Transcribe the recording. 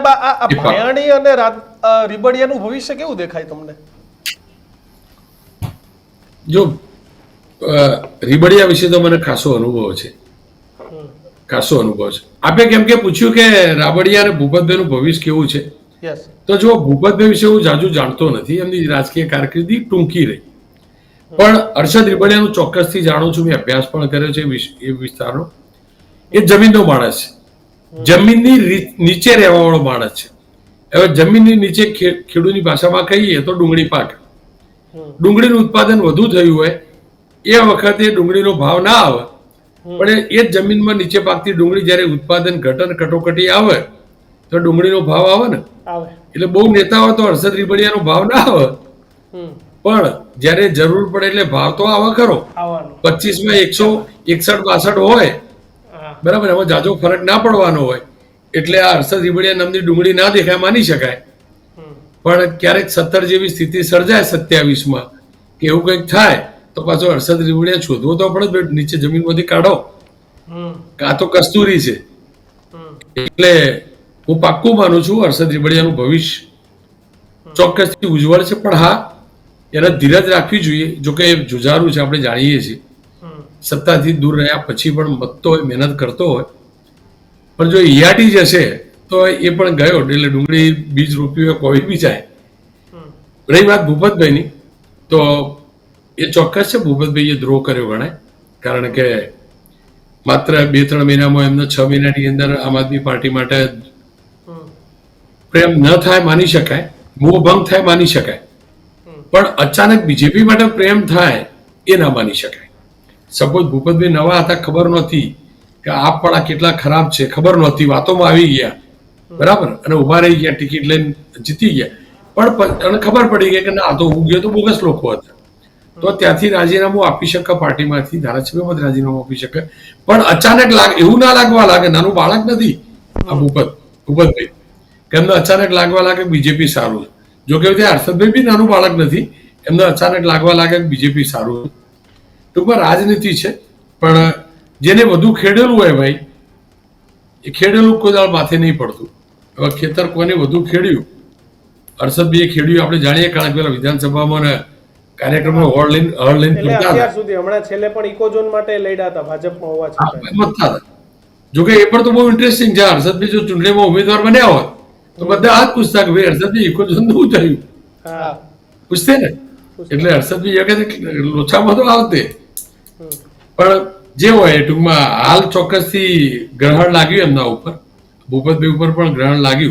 સાહેબ આ ભાયાણી અને રીબડિયાનું ભવિષ્ય કેવું દેખાય તમને? જો રીબડિયા વિશે તો મને ખાસો અનુભવ છે. આપે કેમ કે પૂછ્યું કે રાબડિયા અને ભૂપતભાઈનું ભવિષ્ય કેવું છે, તો જો ભૂપતભાઈ વિશે હું જાજુ જાણતો નથી, એમની રાજકીય કારકિર્દી ટૂંકી રહી, પણ હર્ષદ રીબડિયાનું ચોક્કસથી જાણું છું, મેં અભ્યાસ પણ કર્યો છે એ વિસ્તારનો. એ જમીનનો માણસ છે, જમીનની નીચે રહેવા વાળો માણસ છે. હવે જમીનની નીચે ખેડૂતની ભાષામાં કહીએ તો ડુંગળી પાક, ડુંગળીનું ઉત્પાદન વધુ થયું હોય એ વખતે ડુંગળીનો ભાવ ના આવે, પણ એ જ જમીનમાં નીચે પાકતી ડુંગળી જ્યારે ઉત્પાદન ઘટન કટોકટી આવે તો ડુંગળીનો ભાવ આવે ને. એટલે બહુ નેતા હોય તો હર્ષદ રીબડિયાનો ભાવ ના આવે, પણ જ્યારે જરૂર પડે એટલે ભાવ તો આવે ખરો. 25 માં 161-62 હોય, બરાબર, એમાં જાજો ફરક ના પડવાનો હોય, એટલે આ હર્ષદ રીબડિયા નામની ડુંગળી ના દેખાય માની શકાય. પણ ક્યારેક 70 જેવી સ્થિતિ સર્જાય 27માં કે એવું કંઈક થાય તો પાછો હર્ષદ રીબડિયા શોધવો તો પડે, નીચે જમીનમાંથી કાઢો, કાં તો કસ્તુરી છે. એટલે હું પાક્કું માનું છું હર્ષદ રીબડિયાનું ભવિષ્ય ચોક્કસથી ઉજ્જવળ છે, પણ હા, એને ધીરજ રાખવી જોઈએ. જોકે એ જુજારું છે, આપણે જાણીએ છીએ, સત્તાથી દૂર રહ્યા પછી પણ મતતો હોય, મહેનત કરતો હોય, પણ જો ઈયાટી જશે તો એ પણ ગયો, એટલે ડુંગળી બીજ રોપ્યું હોય કોઈ બી જાય. રહી વાત ભૂપતભાઈની, તો એ ચોક્કસ છે ભૂપતભાઈએ દ્રોહ કર્યો ગણાય, કારણ કે માત્ર 2-3 મહિનામાં એમને 6 મહિનાની અંદર આમ આદમી પાર્ટી માટે પ્રેમ ન થાય માની શકાય, મોહ ભંગ થાય માની શકાય, પણ અચાનક બીજેપી માટે પ્રેમ થાય એ ના માની શકાય. સપોઝ ભૂપતભાઈ નવા હતા, ખબર નહોતી કે આપ પણ આ કેટલા ખરાબ છે, ખબર નહોતી, વાતોમાં આવી ગયા, બરાબર, અને ઉભા રહી ગયા, ટિકિટ લઈને જીતી ગયા, પણ ખબર પડી ગઈ કે ના, આ તો હું ગયો તો બોગસ લોકો હતા, તો ત્યાંથી રાજીનામું આપી શકે, પાર્ટીમાંથી ધારાસભ્યમાંથી રાજીનામું આપી શકે. પણ અચાનક એવું ના લાગવા લાગે, નાનું બાળક નથી આ ભૂપતભાઈ, કે એમને અચાનક લાગવા લાગે બીજેપી સારું છે. જો કે હર્ષદભાઈ બી નાનું બાળક નથી, એમને અચાનક લાગવા લાગે કે બીજેપી સારું છે. ટૂંકમાં રાજનીતિ છે, પણ જેને વધુ ખેડેલું હોય ભાઈ, એ ખેડેલું કોઈ દાળ માથે નહીં પડતું. હવે ખેતર કોને વધુ ખેડ્યું, હર્ષદભાઈએ ખેડ્યું આપણે જાણીએ, કારણ કે પેલા વિધાનસભામાં કાર્યક્રમમાં હળ લઈને અત્યાર સુધી હમણાં છેલ્લે પણ ઇકોઝોન માટે લડ્યા હતા ભાજપમાં હોવા છતાં. જોકે એ પણ તો બહુ ઇન્ટરેસ્ટિંગ છે, હર્ષદભાઈ જો ચૂંટણીમાં ઉમેદવાર બન્યા હોત તો બધા આ જ પૂછતા કે ભાઈ હર્ષદભાઈ ઇકોઝોન શું થયું, પૂછતે ને. એટલે હર્ષદભાઈ વખતે લોચામાં તો આવતે, પણ જે હોય ટૂંકમાં હાલ ચોક્કસથી ગ્રહણ લાગ્યું એમના ઉપર, ભૂપતભાઈ ઉપર પણ ગ્રહણ લાગ્યું.